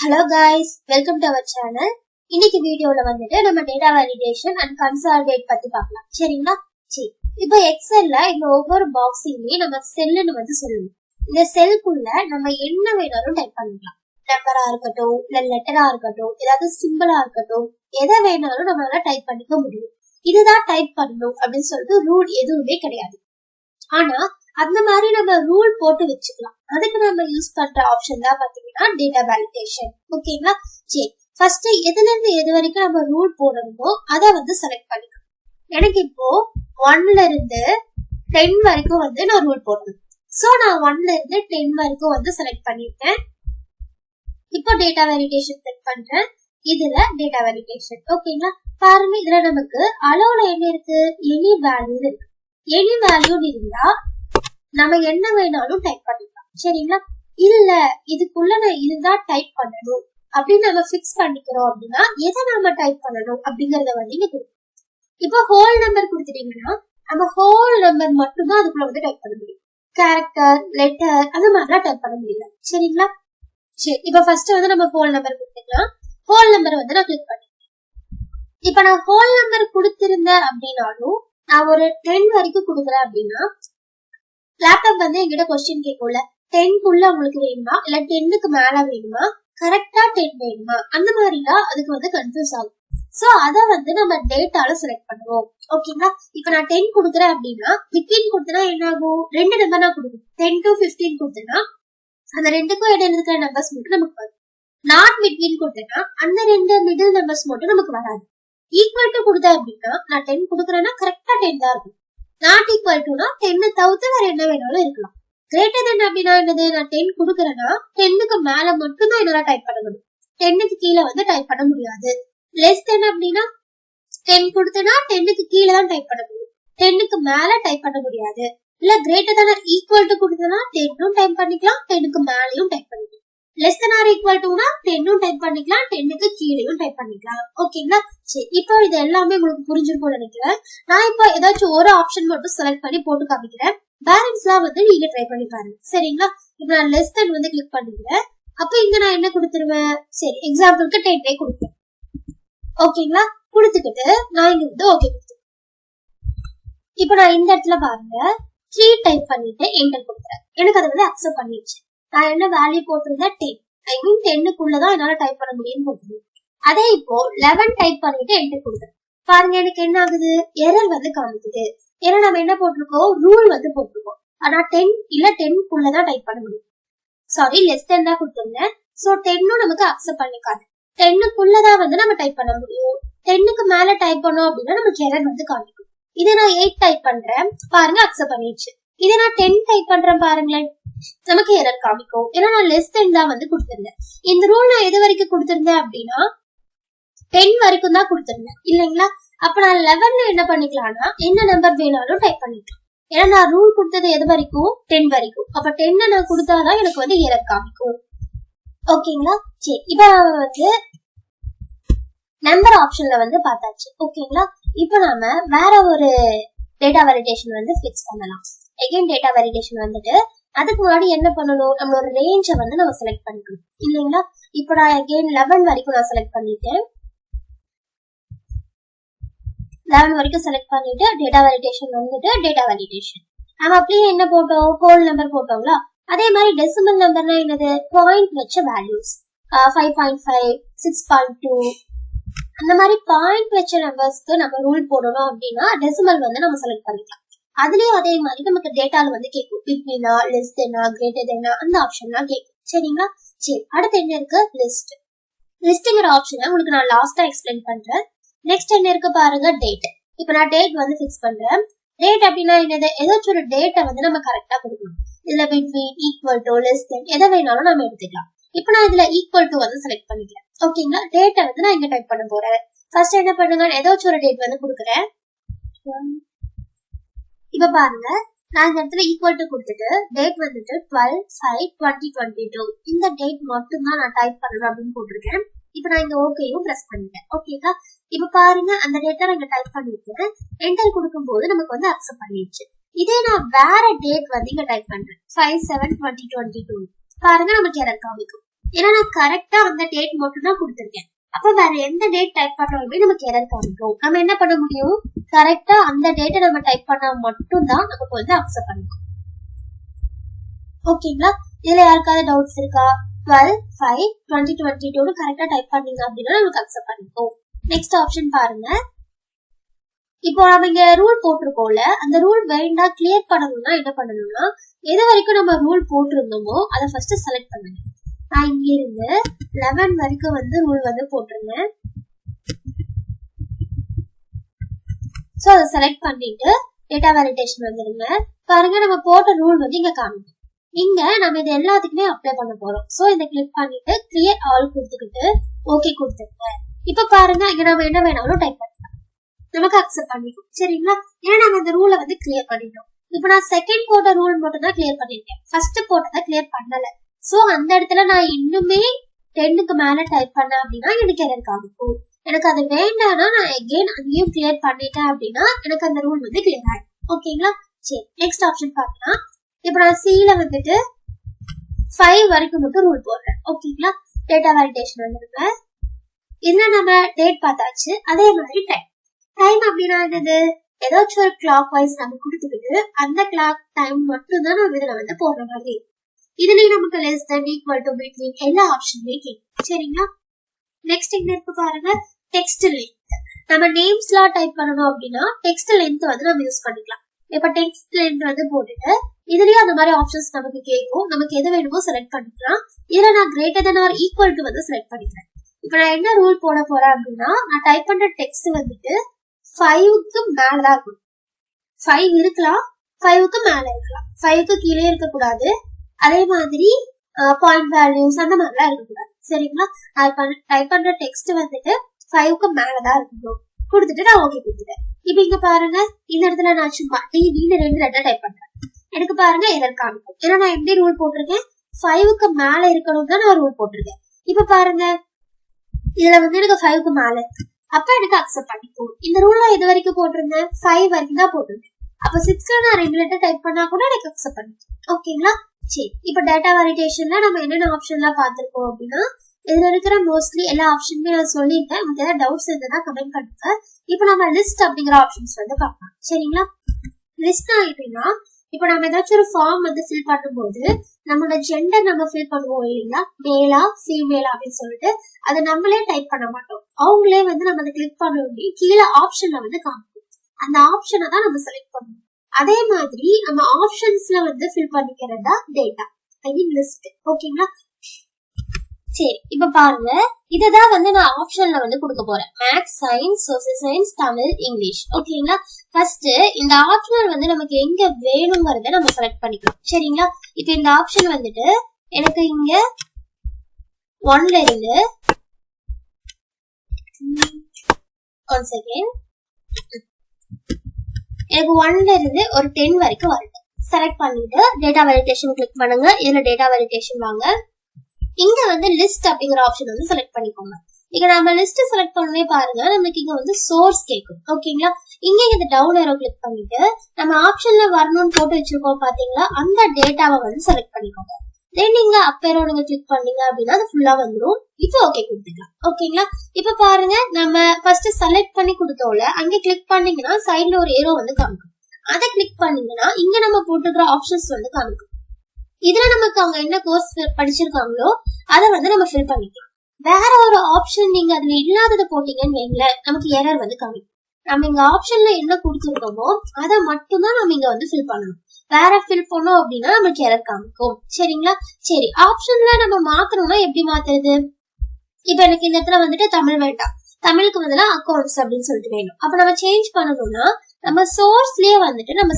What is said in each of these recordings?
Hello guys, welcome to our channel. இன்னைக்கு வீடியோல வந்துட்டு நம்ம டேட்டா வேலிடேஷன் அண்ட் கன்சாலிடேட் பத்தி பார்க்கலாம். சரிங்களா? சரி. இப்போ எக்ஸெல்ல இந்த ஒவ்வொரு பாக்ஸையுமே நம்ம செல்லுன்னு வந்து சொல்லணும். இந்த செல்குள்ள நம்ம என்ன வேணாலும் டைப் பண்ணிக்கலாம். நம்பரா இருக்கட்டும், இல்ல லெட்டரா இருக்கட்டும், ஏதாவது சிம்பிளா இருக்கட்டும், எதை வேணாலும் நம்மளால டைப் பண்ணிக்க முடியும். இதுதான் டைப் பண்ணணும் அப்படின்னு சொல்லிட்டு ரூல் எதுவுமே கிடையாது. ஆனா அந்த மாதிரி நம்ம ரூல் போட்டு வச்சுக்கலாம். அதுக்கு நம்ம யூஸ் பண்ற ஆப்ஷன் தான் பாத்தீங்கன்னா டேட்டா வேலிடேஷன். ஓகேங்களா? சரி, ஃபர்ஸ்ட் எதுல இருந்து எது வரைக்கும் நம்ம ரூல் போடணுமோ அதை வந்து செலக்ட் பண்ணிக்கணும். எனக்கு இப்போ 1ல இருந்து 10 வரைக்கும் வந்து நான் ரூல் போடணும். சோ நான் 1ல இருந்து 10 வரைக்கும் வந்து செலக்ட் பண்ணிருக்கேன். இப்போ டேட்டா வேலிடேஷன் செட் பண்றேன். இதுல டேட்டா வேலிடேஷன். ஓகேங்களா? பாருங்க, இதுல நமக்கு அளவுல என்ன இருக்கு? எனி வேல்யூ இருக்கு. எனி வேல்யூ இருந்தா நம்ம என்ன வேணாலும் டைப் பண்ணிக்கலாம். சரிங்களா? இல்ல இதுக்குள்ள நான் இதுதான் டைப் பண்ணணும் அப்படின்னு நம்ம பிக்ஸ் பண்ணிக்கிறோம் அப்படின்னா எதை நாம டைப் பண்ணணும் அப்படிங்கறத வந்து இங்க கொடுக்கும். இப்போ ஹோல் நம்பர் கொடுத்துட்டீங்கன்னா நம்ம ஹோல் நம்பர் மட்டும்தான் அதுக்குள்ள வந்து டைப் பண்ண முடியும். கேரக்டர், லெட்டர் அந்த மாதிரிலாம் டைப் பண்ண முடியல. சரிங்களா? சரி, இப்ப ஃபர்ஸ்ட் வந்து நம்ம ஹோல் நம்பர் கொடுத்துக்கலாம். ஹோல் நம்பர் வந்து நான் கிளிக் பண்ணிக்கிறேன். இப்ப நான் ஹோல் நம்பர் கொடுத்திருந்தேன் அப்படின்னாலும் நான் ஒரு 10 வரைக்கும் கொடுக்குறேன் அப்படின்னா லேப்டாப் வந்து என்கிட்ட கொஸ்டின் கேட்கும்ல, 10க்குள்ள உங்களுக்கு வேணுமா இல்ல 10க்கு மேல வேணுமா, கரெக்டா 10 வேணுமா, அந்த மாதிரிலாம் அதுக்கு வந்து கன்ஃபியூஸ் ஆகும். சோ அத வந்து நம்ம டேட்டால செலக்ட் பண்ணுவோம். ஓகேங்களா? இப்ப நான் 10 கொடுக்குறேன் அப்படின்னா பிட்வீன் கொடுத்தனா என்ன ஆகும்? 2 நம்பர் நான் கொடுக்கணும். 10 to 15 கொடுத்தனா அந்த ரெண்டுக்கும் இடையில இருக்கிற நம்பர்ஸ் மட்டும் நமக்கு வரும். நாட் பிட்வீன் கொடுத்தனா அந்த ரெண்டு மிடில் நம்பர்ஸ் மட்டும் நமக்கு வராது. ஈக்குவல் டு கொடுத்தேன் அப்படின்னா நான் 10 கொடுக்குறேன்னா கரெக்டா 10 தான் இருக்கும். நாட் ஈக்குவல் டுனா 10 தவிர்த்து வேற என்ன வேணாலும் இருக்கலாம். கிரேட்டர் தென் அப்படின்னா என்னது? நான் 10 கொடுக்குறேன்னா 10க்கு மேல மட்டும் தான் என்னால டைப் பண்ண முடியும். 10க்கு கீழே வந்து டைப் பண்ண முடியாது. லெஸ் தென் அப்படின்னா 10 கொடுத்தனா 10க்கு கீழே தான் டைப் பண்ண முடியும். 10க்கு மேல டைப் பண்ண முடியாது. இல்ல கிரேட்டர் தென் ஈக்குவல் டு கொடுத்தனா 10ம் டைப் பண்ணிக்கலாம், 10க்கு மேலயும் டைப் பண்ணிக்கலாம். லெஸ் தென் ஆர் ஈக்குவல் டுனா 10ம் டைப் பண்ணிக்கலாம், 10க்கு கீழேயும் டைப் பண்ணிக்கலாம். ஓகேங்களா? சரி, இப்போ இது எல்லாமே உங்களுக்கு புரிஞ்சிருக்கும்னு நினைக்கிறேன். நான் இப்போ ஏதாச்சும் ஒரு ஆப்ஷன் மட்டும் செலக்ட் பண்ணி போட்டு காமிக்கிறேன். பேலன்ஸ்லாம் வந்து நீங்க ட்ரை பண்ணி பாருங்க. சரிங்களா? இப்போ நான் லெஸ் தென் வந்து கிளிக் பண்ணிக்கிறேன். அப்ப இங்க நான் என்ன கொடுத்துருவேன்? சரி, எக்ஸாம்பிளுக்கு 10 கொடுப்பேன். ஓகேங்களா? கொடுத்துக்கிட்டு நான் இங்க வந்து ஓகே கொடுத்துருவேன். இப்போ நான் இந்த இடத்துல பாருங்க 3 டைப் பண்ணிட்டு என்டர் கொடுக்குறேன். எனக்கு அதை வந்து அக்செப்ட் பண்ணிடுச்சு. நான் என்ன வேல்யூ போட்டிருந்தேன்? 10. ஐ மீன் 10க்குள்ளதான் என்னால டைப் பண்ண முடியும்னு போட்டுருந்தேன். அதே இப்போ 11 டைப் பண்ணிட்டு என்டர் கொடுக்குறேன். பாருங்க, எனக்கு என்ன ஆகுது? எரர் வந்து காமிக்குது. ஏன்னா நம்ம என்ன போட்டிருக்கோம்? ரூல் வந்து போட்டிருக்கோம். ஆனா 10 இல்ல 10க்குள்ளதான் டைப் பண்ண முடியும். சாரி, லெஸ் தென் தான் கொடுத்திருந்தேன். சோ 10ம் நமக்கு அக்செப்ட் பண்ணிக்காது. 10க்குள்ளதான் வந்து நம்ம டைப் பண்ண முடியும். 10க்கு மேல டைப் பண்ணோம் அப்படின்னா நமக்கு எரர் வந்து காமிக்கும். இதை நான் 8 டைப் பண்றேன். பாருங்க, அக்செப்ட் பண்ணிடுச்சு. இதை நான் 10 டைப் பண்றேன். பாருங்களேன், நமக்கு எரர் காமிக்கும். ஏன்னா நான் லெஸ் தென் தான் வந்து கொடுத்திருந்தேன். இந்த ரூல் நான் எது வரைக்கும் கொடுத்திருந்தேன் அப்படின்னா 10 வரைக்கும் தான் கொடுத்திருந்தேன் இல்லைங்களா? அப்ப நான் 11ல என்ன பண்ணிக்கலாம்னா என்ன நம்பர் வேணாலும் டைப் பண்ணிக்கலாம். ஏன்னா நான் ரூல் கொடுத்தது எது வரைக்கும்? 10 வரைக்கும். அப்ப 10 நான் கொடுத்தாதான் எனக்கு வந்து எரர் காமிக்கும். ஓகேங்களா? சரி, இப்ப வந்து நம்பர் ஆப்ஷன்ல வந்து பார்த்தாச்சு. ஓகேங்களா? இப்ப நாம வேற ஒரு டேட்டா வேலிடேஷன் வந்து ஃபிக்ஸ் பண்ணலாம். அகைன் டேட்டா வேலிடேஷன் வந்துட்டு அதுக்கு முன்னாடி என்ன பண்ணணும்? நம்மளோட ரேஞ்சை வந்து நம்ம செலக்ட் பண்ணிக்கணும் இல்லைங்களா? இப்ப நான் அகைன் 11 வரைக்கும் நான் செலக்ட் பண்ணிட்டேன். 11 வரைக்கும் செலக்ட் பண்ணிட்டு டேட்டா வேலிடேஷன் வந்துட்டு டேட்டா வேலிடேஷன் நம்ம அப்படியே என்ன போட்டோம்? ஹோல் நம்பர் போட்டோம்ல. அதே மாதிரி டெசிமல் நம்பர்னா என்னது? பாயிண்ட் வச்ச வேல்யூஸ் 5.5, 6.2 அந்த மாதிரி பாயிண்ட் வச்ச நம்பர்ஸ்க்கு நம்ம ரூல் போடணும் அப்படின்னா டெசிமல் வந்து நம்ம செலக்ட் பண்ணிக்கலாம். அதுலயும் அதே மாதிரி நமக்கு டேட்டால வந்து கேட்கும். பிட்வீனா, லெஸ் தெனா, கிரேட்டர் தெனா அந்த ஆப்ஷன்லாம் கேட்கும். சரிங்களா? சரி, அடுத்து என்ன இருக்கு? லிஸ்ட். லிஸ்ட்ங்கிற ஆப்ஷனை உங்களுக்கு நான் லாஸ்டா எக்ஸ்பிளைன் பண்றேன். நெக்ஸ்ட் என்ன இருக்கு பாருங்க? டேட். இப்ப நான் டேட் வந்து ஃபிக்ஸ் பண்றேன். டேட் அப்படின்னா என்னது? ஏதாச்சும் ஒரு டேட்டை வந்து நம்ம கரெக்டா கொடுக்கணும். இல்ல between, equal to, less than எதை வேணாலும் நம்ம எடுத்துக்கலாம். இப்ப நான் இதுல ஈக்குவல் டு வந்து செலக்ட் பண்ணிக்கிறேன். ஓகேங்களா? டேட்டை வந்து நான் இங்க டைப் பண்ண போறேன். ஃபர்ஸ்ட் என்ன பண்ணுங்க? ஏதாச்சும் ஒரு டேட் வந்து கொடுக்குறேன். இப்ப பாருங்க, நான் இந்த இடத்துல ஈக்குவல் டு கொடுத்துட்டு டேட் வந்துட்டு 12/5/2022 இந்த டேட் மட்டும் தான் நான் டைப் பண்ணணும் அப்படின்னு போட்டிருக்கேன். இப்ப நான் இங்க ஓகேயும் பிரஸ் பண்ணிட்டேன். ஓகேங்களா? இப்ப பாருங்க, அந்த டேட்டா நான் இங்க டைப் பண்ணிருக்கேன். என்டர் கொடுக்கும் போது நமக்கு வந்து அக்செப்ட் பண்ணிடுச்சு. இதே நான் வேற டேட் வந்து இங்க டைப் பண்றேன் 5/7/2022 பாருங்க, நமக்கு எரர் காமிக்கும். ஏன்னா நான் கரெக்டா அந்த டேட் மட்டும் தான் கொடுத்துருக்கேன். அப்ப வேற எந்த டேட் டைப் பண்ணாலுமே நமக்கு எரர் காமிக்கும். நம்ம என்ன பண்ண முடியும், கரெக்டா அந்த டேட்டை நம்ம டைப் பண்ணா மட்டும் தான் நமக்கு வந்து அக்செப்ட் பண்ணிக்கும். ஓகேங்களா? இதுல யாருக்காவது டவுட்ஸ் இருக்கா? 12/5/2022 கரெக்டா டைப் பண்ணீங்க அப்படின்னா நமக்கு அக்செப்ட் பண்ணிக்கும். நெக்ஸ்ட் ஆப்ஷன் பாருங்க. இப்போ நம்ம இங்க ரூல் போட்டிருக்கோம்ல, அந்த ரூல் வேண்டாம் கிளியர் பண்ணணும்னா என்ன பண்ணணும்னா, எது வரைக்கும் நம்ம ரூல் போட்டிருந்தோமோ அதை ஃபர்ஸ்ட் செலக்ட் பண்ணுங்க. நான் இங்க இருந்து 11 வரைக்கும் வந்து ரூல் வந்து போட்டிருந்தேன். சோ அதை செலக்ட் பண்ணிட்டு டேட்டா வேலிடேஷன் வந்துருங்க. பாருங்க நம்ம போட்ட ரூல் வந்து இங்க காமிக்கும். இங்க நம்ம இது எல்லாத்துக்குமே அப்ளை பண்ண போறோம். சோ இதை கிளிக் பண்ணிட்டு கிளியர் ஆல் கொடுத்துக்கிட்டு ஓகே கொடுத்துருங்க. இப்ப பாருங்க இங்க நம்ம என்ன வேணாலும் டைப் பண்ணலாம், நமக்கு அக்செப்ட் பண்ணிக்கும். சரிங்களா? ஏன்னா நம்ம இந்த ரூலை வந்து கிளியர் பண்ணிட்டோம். இப்ப நான் செகண்ட் போட்ட ரூல் மட்டும் தான் கிளியர் பண்ணிருக்கேன், ஃபர்ஸ்ட் போட்டதை கிளியர் பண்ணல. சோ அந்த இடத்துல நான் இன்னுமே 10க்கு மேல டைப் பண்ணேன் அப்படின்னா எனக்கு எரர் காமிக்கும். எனக்கு அது வேண்டாம்னா நான் அகைன் அங்கேயும் கிளியர் பண்ணிட்டேன் அப்படின்னா எனக்கு அந்த ரூல் வந்து கிளியர் ஆகும். ஓகேங்களா? சரி, நெக்ஸ்ட் ஆப்ஷன் பார்க்கலாம். இப்ப நான் சில வந்துட்டு 5 வரைக்கும் மட்டும் ரூல் போடுறேன். ஓகேங்களா? டேட்டா வேலிடேஷன் வந்துருங்க. இதுல நம்ம டேட் பார்த்தாச்சு. அதே மாதிரி டைம் அப்படின்னா என்னது, ஏதாச்சும் ஒரு கிளாக் வைஸ் நம்ம கொடுத்துக்கிட்டு அந்த கிளாக் டைம் மட்டும் தான் நம்ம இதுல வந்து போடுற மாதிரி. இதுலயும் நமக்கு less than, equal to, between எல்லா ஆப்ஷனுமே கேட்கும். சரிங்களா? நெக்ஸ்ட் இங்க இருக்கு பாருங்க, டெக்ஸ்ட் லென்த். நம்ம நேம்ஸ் எல்லாம் டைப் பண்ணணும் அப்படின்னா டெக்ஸ்ட் லென்த் வந்து நம்ம யூஸ் பண்ணிக்கலாம். இப்ப டெக்ஸ்ட் லென்த் வந்து போட்டுட்டு இதுலயும் அந்த மாதிரி ஆப்ஷன்ஸ் நமக்கு கேட்கும். நமக்கு எது வேணுமோ செலக்ட் பண்ணிக்கலாம். இதுல நான் greater than or equal to வந்து செலக்ட் பண்ணிக்கிறேன். இப்ப நான் என்ன ரூல் போட போறேன் அப்படின்னா, நான் டைப் பண்ற டெக்ஸ்ட் வந்துட்டு 5க்கு மேலதான் இருக்கும். 5 இருக்கலாம், 5க்கு மேல இருக்கலாம், 5க்கு கீழே இருக்கக்கூடாது. அதே மாதிரி பாயிண்ட் வேல்யூஸ் அந்த மாதிரிலாம் இருக்கக்கூடாது. சரிங்களா? டைப் பண்ற டெக்ஸ்ட் வந்துட்டு 5க்கு மேலதான் இருக்கணும். கொடுத்துட்டு நான் ஓகே கொடுத்துட்டேன். இப்ப இங்க பாருங்க, இந்த இடத்துல நான் சும்மா டிவின்னு 2 லெட்டர் டைப் பண்றேன். எனக்கு பாருங்க எரர் காமிக்கும். ஏன்னா நான் எப்படி ரூல் போட்டிருக்கேன், 5க்கு மேல இருக்கணும் தான் நான் ரூல் போட்டிருக்கேன். இப்ப பாருங்க இதுல வந்து எனக்கு 5க்கு மேல இருக்கு, அப்ப எனக்கு அக்செப்ட் பண்ணிக்கும். இந்த ரூல்ல இது வரைக்கும் போட்டிருந்தேன், 5 வரைக்கும் தான் போட்டிருந்தேன். அப்ப 6ல நான் 2 லெட்டர் டைப் பண்ணா கூட எனக்கு அக்செப்ட் பண்ணிக்கும். ஓகேங்களா? சரி, இப்ப டேட்டா வேலிடேஷன்ல நம்ம என்னென்ன ஆப்ஷன்லாம் பார்த்திருக்கோம் அப்படின்னா, இதுல இருக்கிற மோஸ்ட்லி எல்லா ஆப்ஷனுமே நான் சொல்லியிருக்கேன். உங்களுக்கு ஏதாவது டவுட்ஸ் இருந்தா கமெண்ட் பண்ணுங்க. இப்ப நம்ம லிஸ்ட் அப்படிங்கிற ஆப்ஷன்ஸ் வந்து பார்க்கலாம். சரிங்களா? லிஸ்ட் எப்படின்னா, இப்ப நம்ம ஏதாச்சும் ஒரு ஃபார்ம் வந்து ஃபில் பண்ணும்போது நம்மளோட ஜெண்டர் நம்ம ஃபில் பண்ணுவோம் இல்லைங்களா, மேலா ஃபீமேலா அப்படின்னு சொல்லிட்டு அதை நம்மளே டைப் பண்ண மாட்டோம். அவங்களே வந்து நம்ம அதை கிளிக் பண்ண வேண்டிய கீழே ஆப்ஷன்ல வந்து காமிக்கும். அந்த ஆப்ஷனை தான் நம்ம செலக்ட் பண்ணுவோம். அதே மாதிரி நம்ம ஆப்ஷன்ஸ்ல வந்து ஃபில் பண்ணிக்கிறதா டேட்டா, ஐ மீன் லிஸ்ட். ஓகேங்களா? சரி, இப்ப பாருங்க இததான் வந்து நான் ஆப்ஷன்ல வந்து கொடுக்க போறேன். Maths, science, social science, Tamil, English. ஓகேங்களா? ஃபர்ஸ்ட் இந்த ஆப்ஷனல் வந்து நமக்கு எங்க வேணுங்கிறத நம்ம செலக்ட் பண்ணிக்கலாம். சரிங்களா? இப்ப இந்த ஆப்ஷன் வந்துட்டு எனக்கு இங்க 1ல இருந்து 1 செகண்ட், எனக்கு 1ல இருந்து ஒரு 10 வரைக்கும் வருது. செலக்ட் பண்ணிட்டு டேட்டா வேலிடேஷன் கிளிக் பண்ணுங்க. இதுல டேட்டா வேலிடேஷன் வாங்க. இங்க வந்து லிஸ்ட் அப்படிங்கிற ஆப்ஷன் வந்து செலக்ட் பண்ணிக்கோங்க. இங்க நம்ம லிஸ்ட் செலக்ட் பண்ணவே பாருங்க நமக்கு இங்க வந்து சோர்ஸ் கேட்கும். ஓகேங்களா? இங்க இந்த டவுன் ஏரோ கிளிக் பண்ணிட்டு நம்ம ஆப்ஷன்ல வரணும்னு போட்டு வச்சிருக்கோம் பாத்தீங்களா, அந்த டேட்டாவை வந்து செலக்ட் பண்ணிக்கோங்க. தென் நீங்க அப் ஏரோ நீங்க கிளிக் பண்ணீங்க அப்படின்னா அது ஃபுல்லா வந்துடும். இப்போ ஓகே கொடுத்துக்கலாம். ஓகேங்களா? இப்ப பாருங்க நம்ம ஃபர்ஸ்ட் செலக்ட் பண்ணி கொடுத்தோம்ல, அங்க கிளிக் பண்ணீங்கன்னா சைட்ல ஒரு ஏரோ வந்து காமிக்கும். அதை கிளிக் பண்ணீங்கன்னா இங்க நம்ம போட்டுக்கிற ஆப்ஷன்ஸ் வந்து காமிக்கும். இதுல நமக்கு அவங்க என்ன கோர்ஸ் படிச்சிருக்காங்களோ அதை வந்து நம்ம ஃபில் பண்ணிக்கலாம். வேற ஒரு ஆப்ஷன் நீங்க அதுல இல்லாததை போட்டீங்கன்னு வைங்களேன், நமக்கு எரர் வந்து காமிக்கும். நம்ம இங்க ஆப்ஷன்ல என்ன கொடுத்துருக்கோமோ அதை மட்டும் தான் நம்ம இங்க வந்து ஃபில் பண்ணணும். வேற ஃபில் பண்ணோம் அப்படின்னா நமக்கு எரர் காமிக்கும். சரிங்களா? சரி, ஆப்ஷன்ல நம்ம மாத்தணும்னா எப்படி மாத்துறது? இப்ப எனக்கு இந்த இடத்துல வந்துட்டு தமிழ் வேண்டாம், தமிழுக்கு பதிலா அக்கௌண்ட்ஸ் அப்படின்னு சொல்லிட்டு வேணும். அப்ப நம்ம சேஞ்ச் பண்ணணும்னா நம்ம சோர்ஸ்லயே வந்துட்டு நம்ம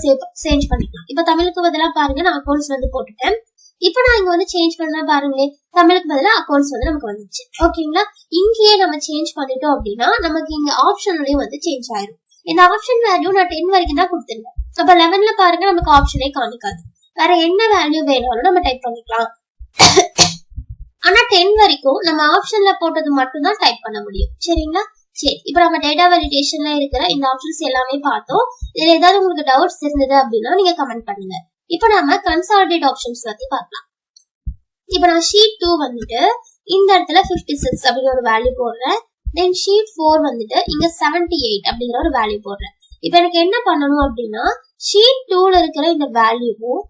சேஞ்ச் பண்ணிக்கலாம். இப்ப தமிழுக்கு பதிலா பாருங்க நான் அக்கௌண்ட்ஸ் வந்து போட்டுட்டேன். இப்ப நான் இங்க வந்து சேஞ்ச் பண்ணா பாருங்க தமிழுக்கு பதிலா அக்கௌண்ட்ஸ் வந்து நமக்கு வந்துச்சு. ஓகேங்களா? இங்கேயே நம்ம சேஞ்ச் பண்ணிட்டோம் அப்படின்னா நமக்கு இங்க ஆப்ஷன்லயும் வந்து சேஞ்ச் ஆயிரும். இந்த ஆப்ஷன் வேல்யூ நான் 10 வரைக்கும் தான் கொடுத்துருந்தேன். அப்ப 11ல பாருங்க நமக்கு ஆப்ஷனே காமிக்காது. வேற என்ன வேல்யூ வேணாலும் நம்ம டைப் பண்ணிக்கலாம். ஆனா 10 வரைக்கும் நம்ம ஆப்ஷன்ல போட்டது மட்டும் தான் டைப் பண்ண முடியும். சரிங்களா? சரி, இப்ப நம்ம டேட்டா வேலிடேஷன்ல இருக்கிற இந்த ஆப்ஷன்ஸ் எல்லாமே பார்த்தோம். இதுல ஏதாவது உங்களுக்கு டவுட்ஸ் இருந்தது அப்படின்னா நீங்க கமெண்ட் பண்ணுங்க. இப்ப நம்ம கன்சாலிடேட் ஆப்ஷன்ஸ் பத்தி பார்க்கலாம். இப்போ நான் ஷீட் 2 வந்துட்டு இந்த இடத்துல 56 அப்படிங்கிற ஒரு வேல்யூ போடுறேன். தென் ஷீட் 4 வந்துட்டு இங்க 78 அப்படிங்கிற ஒரு வேல்யூ போடுறேன். இப்போ எனக்கு என்ன பண்ணணும் அப்படின்னா ஷீட் 2ல இருக்கிற இந்த வேல்யூவும்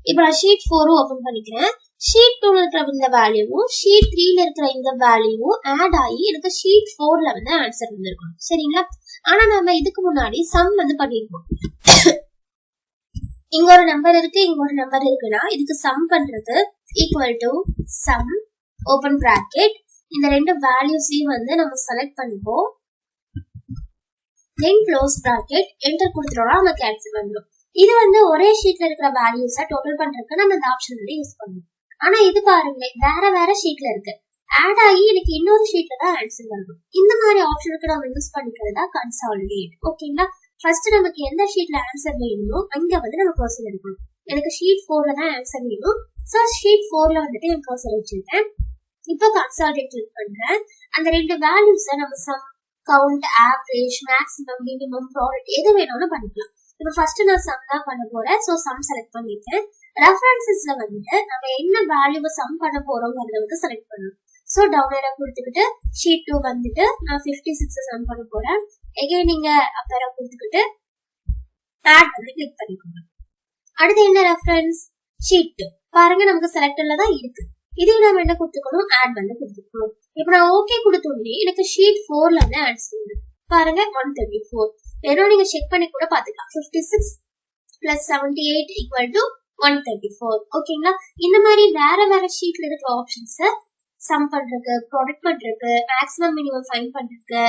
இப்போ நான் ஷீட் 4 ஓபன் பண்ணிக்கிறேன். ஷீட் 2ல இருக்கிற இந்த வேல்யூவும் ஷீட் 3ல இருக்கிற இந்த வேல்யூவும் ஆட் ஆகி எனக்கு ஷீட் 4ல வந்து ஆன்சர் வந்திருக்கும். சரிங்களா? ஆனா நம்ம இதுக்கு முன்னாடி சம் வந்து பண்ணிருக்கோம். இங்க ஒரு நம்பர் இருக்கு, இங்க ஒரு நம்பர் இருக்குன்னா இதுக்கு சம் பண்றது equal to sum open bracket இந்த ரெண்டு வேல்யூஸையும் வந்து நம்ம செலக்ட் பண்ணிப்போம். தென் க்ளோஸ் பிராக்கெட் என்டர் கொடுத்துட்டோம்னா நமக்கு ஆன்சர் வந்துடும். இது வந்து ஒரே ஷீட்ல இருக்கிற வேல்யூஸை டோட்டல் பண்றதுக்கு நம்ம இந்த ஆப்ஷன் வந்து யூஸ் பண்ணுவோம். ஆனா இது பாருங்க வேற வேற ஷீட்ல இருக்கு, ஆட் ஆகி எனக்கு இன்னொரு ஷீட்ல தான் ஆன்சர் வரும். இந்த மாதிரி ஆப்ஷனுக்கு நம்ம யூஸ் பண்ணிக்கிறதா கன்சாலிடேட். ஓகேங்களா? ஃபர்ஸ்ட் நமக்கு எந்த ஷீட்ல ஆன்சர் வேணுமோ அங்க வந்து நம்ம கர்சர் எடுக்கணும். எனக்கு ஷீட் 4ல தான் ஆன்சர் வேணும். ஸோ ஷீட் 4ல வந்துட்டு என் கர்சர் வச்சிருக்கேன். இப்போ கன்சாலிடேட் கிளிக் பண்றேன். அந்த ரெண்டு வேல்யூஸை நம்ம sum, count, average, maximum, minimum, product எது வேணாலும் பண்ணிக்கலாம். இப்போ ஃபர்ஸ்ட் நான் சம் தான் பண்ண போறேன். ஸோ சம் செலக்ட் பண்ணிட்டேன். ரெஃபரன்சஸ்ல வந்துட்டு நம்ம என்ன வேல்யூவை சம் பண்ண போறோம்ங்கிறத வந்து செலக்ட் பண்ணணும். ஸோ டவுன் ஏரோ கொடுத்துக்கிட்டு ஷீட் 2 வந்துட்டு நான் 56 சம் பண்ண போறேன். எகைன் நீங்க அப் ஏரோ கொடுத்துக்கிட்டு ஆட் வந்து கிளிக் பண்ணிக்கோங்க. அடுத்து என்ன ரெஃபரன்ஸ்? ஷீட் 2. பாருங்க நமக்கு செலக்டர்ல தான் இருக்கு. இதையும் நம்ம என்ன கொடுத்துக்கணும்? ஆட் வந்து கொடுத்துக்கணும். இப்போ நான் ஓகே கொடுத்தோடனே எனக்கு ஷீட் 4ல வந்து ஆன்சர் வருது. பாருங்க 134. வெறும் நீங்க செக் பண்ணி கூட பாத்துக்கலாம். 56 plus 78 equal to 134. ஓகேங்களா? இந்த மாதிரி வேற வேற ஷீட்ல இருக்கிற ஆப்ஷன்ஸ் சம் பண்றதுக்கு, ப்ராடக்ட் பண்றதுக்கு, மேக்ஸிமம் மினிமம் ஃபைண்ட் பண்றதுக்கு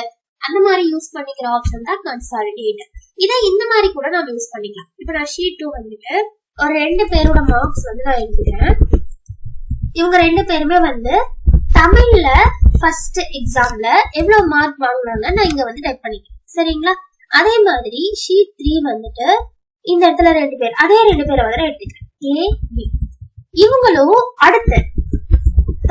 அந்த மாதிரி யூஸ் பண்ணிக்கிற ஆப்ஷன் தான் கன்சாலிடேட். இதை இந்த மாதிரி கூட நாம யூஸ் பண்ணிக்கலாம். இப்போ நான் ஷீட் 2 வந்துட்டு ஒரு 2 பேரோட மார்க்ஸ் வந்து நான் எழுதுறேன். இவங்க 2 பேருமே வந்து தமிழ்ல ஃபர்ஸ்ட் எக்ஸாம்ல எவ்வளவு மார்க் வாங்கினாங்க நான் இங்க வந்து டைப் பண்ணிக்கிறேன். சரிங்களா? அதே மாதிரி ஷீட் 3 வந்துட்டு இந்த இடத்துல 2 பேர், அதே 2 பேரை வந்து எடுத்துக்கிறேன். ஏ, பி. இவங்களும் அடுத்து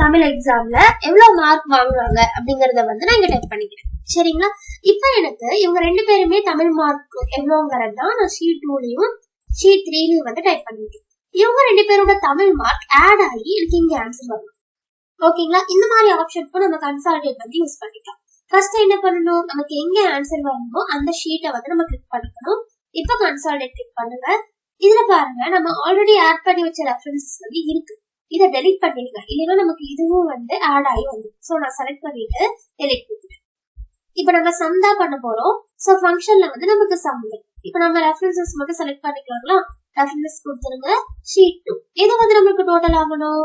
தமிழ் எக்ஸாம்ல எவ்வளவு மார்க் வாங்குவாங்க அப்படிங்கறத வந்து நான் இங்க டைப் பண்ணிக்கிறேன். சரிங்களா? இப்ப எனக்கு இவங்க 2 பேருமே தமிழ் மார்க் எவ்வளவுங்கிறது தான் நான் ஷீட் 2லயும் ஷீட் 3லயும் வந்து டைப் பண்ணிக்கிறேன். இவங்க 2 பேரோட தமிழ் மார்க் ஆட் ஆகி எனக்கு இங்க ஆன்சர் வரும். ஓகேங்களா? இந்த மாதிரி ஆப்ஷனுக்கு நம்ம கன்சாலிடேட் வந்து யூஸ் பண்ணிக்கலாம். ஃபர்ஸ்ட் என்ன பண்ணணும்? நமக்கு எங்க ஆன்சர் வரணுமோ அந்த ஷீட்டை வந்து நம்ம கிளிக் பண்ணிக்கணும். இப்போ கன்சாலிடேட் கிளிக் பண்ணுங்க. இதுல பாருங்க நம்ம ஆல்ரெடி ஆட் பண்ணி வச்ச ரெஃபரன்சஸ் வந்து இருக்கு. இதை டெலிட் பண்ணிடுங்க, இல்லைன்னா நமக்கு இதுவும் வந்து ஆட் ஆகி வந்து. ஸோ நான் செலக்ட் பண்ணிட்டு டெலிட் கொடுத்துட்டேன். இப்போ நம்ம சம் தான் பண்ண போறோம். ஸோ ஃபங்க்ஷன்ல வந்து நமக்கு சம் இருக்கு. இப்போ நம்ம ரெஃபரன்சஸ் மட்டும் செலக்ட் பண்ணிக்கலாங்களா? ரெஃபரன்ஸ் கொடுத்துருங்க. ஷீட் 2 இது வந்து நமக்கு டோட்டல் ஆகணும்.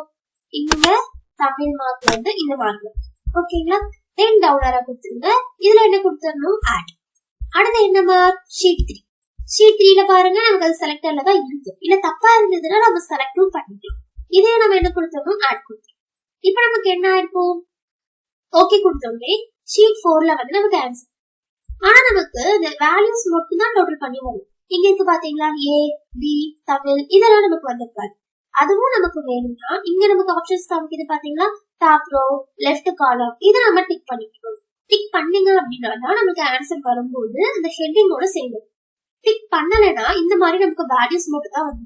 இங்க தமிழ் மார்க் வந்து இந்த மார்க். ஓகேங்களா? தென் டவுன் ஏரோ கொடுத்துருங்க. இதுல என்ன கொடுத்துடணும்? ஆட். அடுத்து என்ன மார்க்? ஷீட் 3. ஷீட் 3ல பாருங்க நமக்கு அது செலக்டர்ல தான் இருக்கு. இல்ல தப்பா இருந்ததுன்னா நம்ம செலக்டும் பண்ணிக்கலாம். இதே நம்ம என்ன கொடுத்தோம்? ஆட் கொடுத்தோம். இப்போ நமக்கு என்ன ஆயிருக்கும்? ஓகே கொடுத்தோம்னே ஷீட் 4ல வந்து நமக்கு ஆன்சர். ஆனா நமக்கு இந்த வேல்யூஸ் மட்டும் தான் டோட்டல் பண்ணி வரும். இங்க இருக்கு பாத்தீங்களா? ஏ, பி, தமிழ் இதெல்லாம் நமக்கு வந்திருக்காது. அதுவும் நமக்கு வேணும்னா இங்க நமக்கு ஆப்ஷன்ஸ் காமிக்குது பாத்தீங்களா? டாப் ரோ, லெஃப்ட் காலம் இதை நம்ம டிக் பண்ணிக்கணும். டிக் பண்ணீங்க அப்படின்னா தான் நமக்கு ஆன்சர் வரும்போது அந்த ஹெட்டிங்கோட சேர்ந்து. டிக் பண்ணலைன்னா இந்த மாதிரி நமக்கு வேல்யூஸ் மட்டும் தான் வந்து.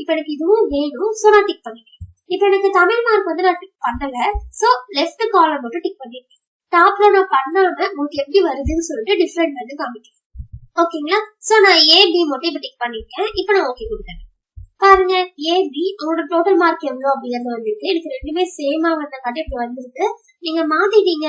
இப்ப எனக்கு இதுவும் வேணும். சோ நான் டிக் பண்ணிக்கிறேன். இப்ப எனக்கு தமிழ் மார்க் வந்து நான் டிக் பண்ணல. சோ லெஃப்ட் காலம் மட்டும் டிக் பண்ணிருக்கேன். டாப்ல நான் பண்ணாம உங்களுக்கு எப்படி வருதுன்னு சொல்லிட்டு டிஃபரெண்ட் வந்து காமிக்கிறேன். ஓகேங்களா? சோ நான் ஏ, பி மட்டும் இப்ப டிக் பண்ணிருக்கேன். இப்ப நான் ஓகே கொடுத்தேன். பாருங்க ஏ, பி உங்களோட டோட்டல் மார்க் எவ்வளவு அப்படிங்கிறது வந்துருக்கு. எனக்கு ரெண்டுமே சேமா வந்த காட்டி இப்படி வந்துருக்கு. நீங்க மாத்திட்டீங்க,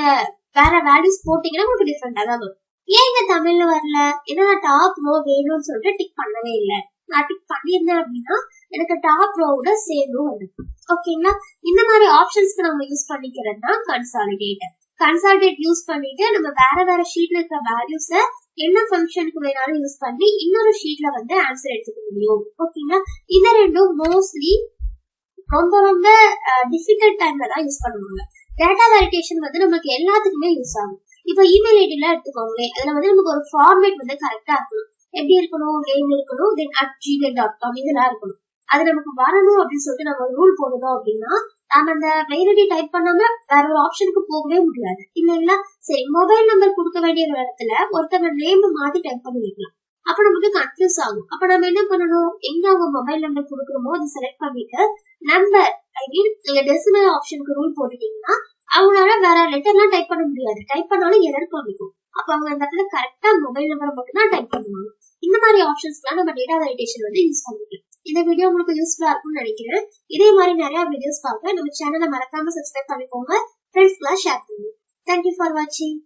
வேற வேல்யூஸ் போட்டீங்கன்னா உங்களுக்கு டிஃபரெண்டா தான் வரும். ஏங்க தமிழ்ல வரல? ஏன்னா நான் டாப் ரோ வேணும்னு சொல்லிட்டு டிக் பண்ணவே இல்லை. நான் டிக் பண்ணியிருந்தேன் அப்படின்னா எனக்கு டாப் ரோவோட சேமும் வந்துருக்கு. ஓகேங்களா? இந்த மாதிரி ஆப்ஷன்ஸ்க்கு நம்ம யூஸ் பண்ணிக்கிறது தான் கன்சாலிடேட். கன்சாலிடேட் யூஸ் பண்ணிட்டு நம்ம வேற வேற ஷீட்ல இருக்கிற வேல்யூஸ என்ன ஃபங்க்ஷனுக்கு வேணாலும் யூஸ் பண்ணி இன்னொரு ஷீட்ல வந்து ஆன்சர் எடுத்துக்க முடியும். ஓகேங்களா? இந்த ரெண்டும் மோஸ்ட்லி ரொம்ப ரொம்ப டிஃபிகல்ட் டைம்ல தான் யூஸ் பண்ணுவாங்க. டேட்டா வேலிடேஷன் வந்து நமக்கு எல்லாத்துக்குமே யூஸ் ஆகும். இப்போ இமெயில் ஐடி எல்லாம் எடுத்துக்கோங்களேன். அதுல வந்து நமக்கு ஒரு ஃபார்மேட் வந்து கரெக்டா இருக்கணும். எப்படி இருக்கணும்? நேம் இருக்கணும், தென் @gmail.com இதெல்லாம் இருக்கணும். அது நமக்கு வரணும் அப்படின்னு சொல்லிட்டு நம்ம ரூல் போடணும் அப்படின்னா நம்ம அந்த மெயில் ஐடி டைப் பண்ணாம வேற ஒரு ஆப்ஷனுக்கு போகவே முடியாது இல்லைங்களா? சரி, மொபைல் நம்பர் கொடுக்க வேண்டிய இடத்துல ஒருத்தவங்க நேம் மாத்தி டைப் பண்ணி வைக்கலாம். அப்ப நமக்கு கன்ஃபியூஸ் ஆகும். அப்ப நம்ம என்ன பண்ணணும், எங்க அவங்க மொபைல் நம்பர் கொடுக்குறோமோ அதை செலக்ட் பண்ணிட்டு நம்பர் டெசிமல் ஆப்ஷனுக்கு ரூல் போட்டுட்டீங்கன்னா அவங்களால வேற லெட்டர்லாம் டைப் பண்ண முடியாது. டைப் பண்ணாலும் எரர் காமிக்கும். அப்ப அவங்க அந்த இடத்துல கரெக்டா மொபைல் நம்பரை மட்டும் தான் டைப் பண்ணுவாங்க. இந்த மாதிரி ஆப்ஷன்ஸ்லாம் நம்ம டேட்டா வேலிடேஷன் வந்து யூஸ் பண்ணிக்கலாம். இந்த வீடியோ உங்களுக்கு யூஸ்ஃபுல்லா இருக்கும்னு நினைக்கிறேன். இதே மாதிரி நிறைய வீடியோஸ் பார்க்க நம்ம சேனலை மறக்காம சப்ஸ்கிரைப் பண்ணிக்கோங்க. ஃப்ரெண்ட்ஸ்க்குலாம் ஷேர் பண்ணுங்க. தேங்க்யூ ஃபார் வாட்சிங்.